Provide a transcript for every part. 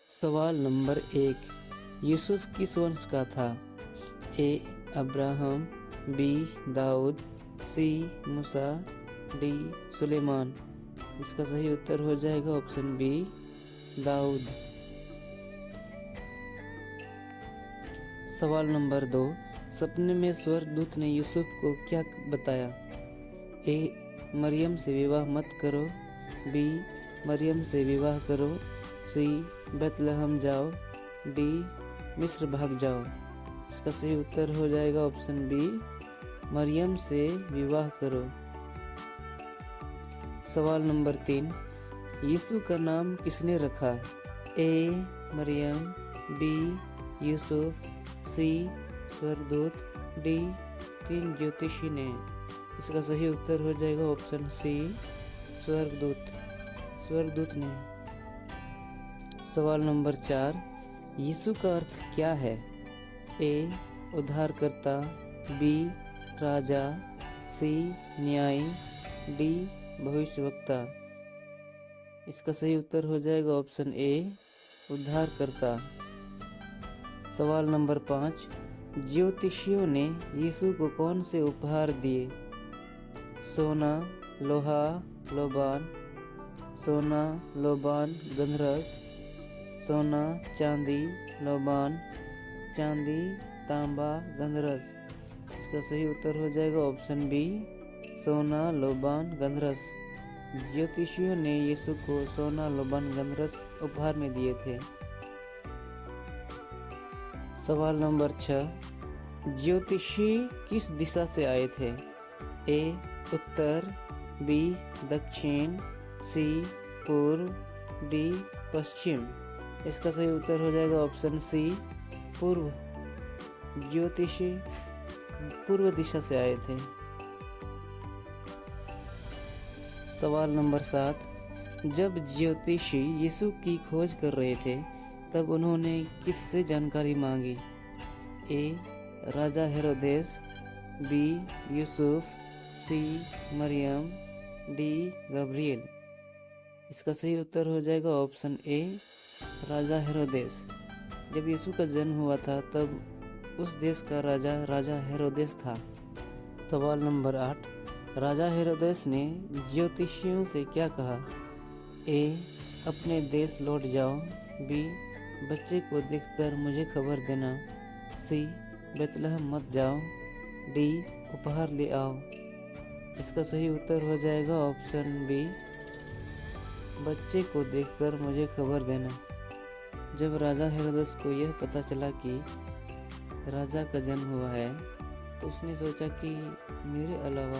सवाल नंबर 1। यूसुफ किस वंश का था? ए अब्राहम, बी दाऊद, सी मूसा, डी सुलेमान। इसका सही उत्तर हो जाएगा ऑप्शन बी दाऊद। सवाल नंबर 2। सपने में स्वर्गदूत ने यूसुफ को क्या बताया? ए मरियम से विवाह मत करो, बी मरियम से विवाह करो, सी बेतलहम जाओ, डी मिस्र भाग जाओ। इसका सही उत्तर हो जाएगा ऑप्शन बी मरियम से विवाह करो। सवाल नंबर 3। यीशु का नाम किसने रखा? ए मरियम, बी यूसुफ, सी स्वर्गदूत, डी 3 ज्योतिषी ने। इसका सही उत्तर हो जाएगा ऑप्शन सी स्वर्गदूत ने। सवाल नंबर 4। यीशु का अर्थ क्या है? ए उद्धारकर्ता, बी राजा, सी न्यायी, डी भविष्यवक्ता। इसका सही उत्तर हो जाएगा ऑप्शन ए उद्धारकर्ता। सवाल नंबर 5। ज्योतिषियों ने यीशु को कौन से उपहार दिए? सोना, लोहा, लोबान, सोना, लोबान, गंधरस, सोना, चांदी, लोबान, चांदी, तांबा, गंधरस। इसका सही उत्तर हो जाएगा ऑप्शन बी सोना, लोबान, गंधरस। ज्योतिषियों ने यीशु को सोना, लोबान, गंधरस उपहार में दिए थे। सवाल नंबर 6। ज्योतिषी किस दिशा से आए थे? ए उत्तर, बी दक्षिण, सी पूर्व, डी पश्चिम। इसका सही उत्तर हो जाएगा ऑप्शन सी पूर्व। ज्योतिषी पूर्व दिशा से आए थे। सवाल नंबर 7। जब ज्योतिषी यीशु की खोज कर रहे थे तब उन्होंने किससे जानकारी मांगी? ए राजा हेरोदेस, बी यूसुफ, सी मरियम, डी गब्रिएल। इसका सही उत्तर हो जाएगा ऑप्शन ए राजा हेरोदेस। जब यीशु का जन्म हुआ था तब उस देश का राजा हेरोदेस था। सवाल नंबर 8। राजा हेरोदेस ने ज्योतिषियों से क्या कहा? ए अपने देश लौट जाओ, बी बच्चे को देखकर मुझे खबर देना, सी बेतलहम मत जाओ, डी उपहार ले आओ। इसका सही उत्तर हो जाएगा ऑप्शन बी बच्चे को देखकर मुझे खबर देना। जब राजा हेरोदेस को यह पता चला कि राजा का जन्म हुआ है तो उसने सोचा कि मेरे अलावा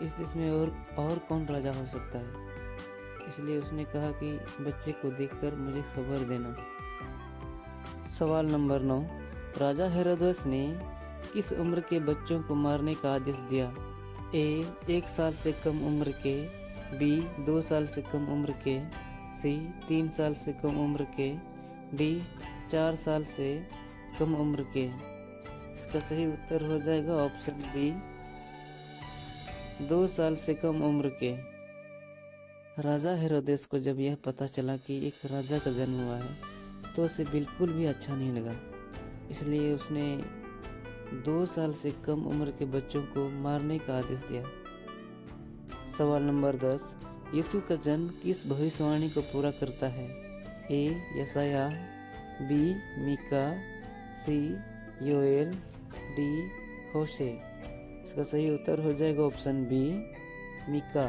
इस देश में और कौन राजा हो सकता है, इसलिए उसने कहा कि बच्चे को देखकर मुझे खबर देना। सवाल नंबर 9। राजा हेरोदेस ने किस उम्र के बच्चों को मारने का आदेश दिया? ए 1 साल से कम उम्र के, बी 2 साल से कम उम्र के, सी 3 साल से कम उम्र के, डी 4 साल से कम उम्र के। इसका सही उत्तर हो जाएगा ऑप्शन बी 2 साल से कम उम्र के। राजा हेरोदेस को जब यह पता चला कि एक राजा का जन्म हुआ है तो उसे बिल्कुल भी अच्छा नहीं लगा, इसलिए उसने 2 साल से कम उम्र के बच्चों को मारने का आदेश दिया। सवाल नंबर 10। यीशु का जन्म किस भविष्यवाणी को पूरा करता है? ए यशायाह, बी मीका, सी योएल, डी होशे। इसका सही उत्तर हो जाएगा ऑप्शन बी मीका।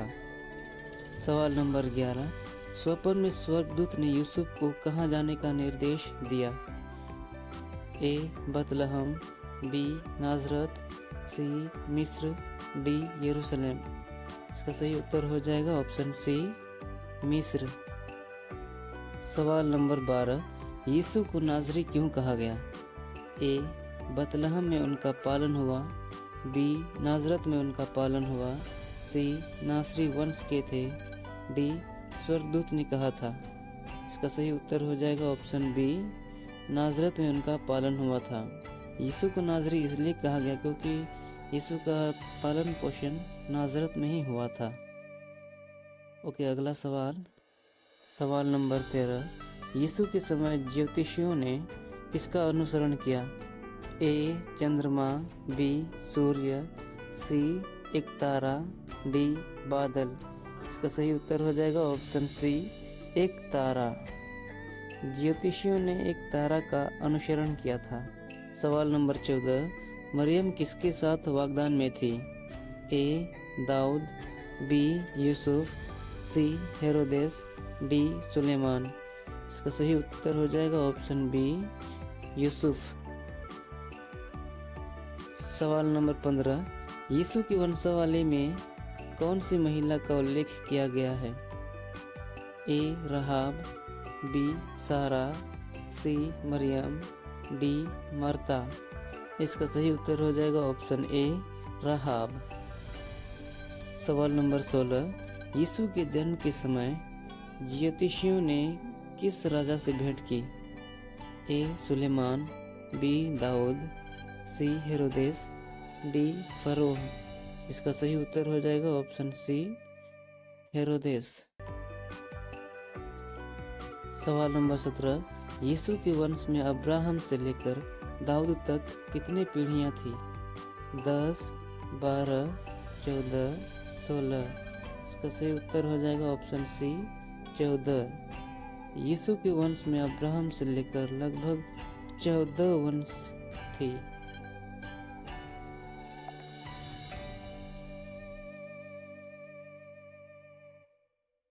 सवाल नंबर 11। स्वप्न में स्वर्गदूत ने यूसुफ को कहाँ जाने का निर्देश दिया? ए बेतलहम, बी नाजरत, सी मिस्र, डी यरूशलेम। इसका सही उत्तर हो जाएगा ऑप्शन सी मिस्र। सवाल नंबर 12। यीशु को नाजरी क्यों कहा गया? ए बेतलहम में उनका पालन हुआ, बी नाजरत में उनका पालन हुआ, सी नासरी वंश के थे, डी स्वर्गदूत ने कहा था। इसका सही उत्तर हो जाएगा ऑप्शन बी नाजरत में उनका पालन हुआ था। यीशु को नाजरी इसलिए कहा गया क्योंकि यीशु का पालन पोषण नाजरत में ही हुआ था। ओके, अगला सवाल नंबर 13। यीशु के समय ज्योतिषियों ने किसका अनुसरण किया? ए चंद्रमा, बी सूर्य, सी एक तारा, डी बादल। इसका सही उत्तर हो जाएगा ऑप्शन सी एक तारा। ज्योतिषियों ने एक तारा का अनुसरण किया था। सवाल नंबर 14, मरियम किसके साथ वागदान में थी? ए दाऊद, बी यूसुफ, सी हेरोदेस, डी सुलेमान। इसका सही उत्तर हो जाएगा ऑप्शन बी यूसुफ। सवाल नंबर 15, यीशु की वंशावली में कौन सी महिला का उल्लेख किया गया है? ए राहाब, बी सारा, सी मरियम, डी मार्ता। इसका सही उत्तर हो जाएगा ऑप्शन ए राहाब। सवाल नंबर 16, यीशु के जन्म के समय ज्योतिषियों ने किस राजा से भेंट की? ए सुलेमान, बी दाऊद, सी हेरोदेस, डी फरोह। इसका सही उत्तर हो जाएगा ऑप्शन सी हेरोदेस। सवाल नंबर 17, यीशु के वंश में अब्राहम से लेकर दाऊद तक कितनी पीढ़ियां थी? 10, 12, 14, 16। इसका सही उत्तर हो जाएगा ऑप्शन सी 14। यीशु के वंश में अब्राहम से लेकर लगभग 14 वंश थी।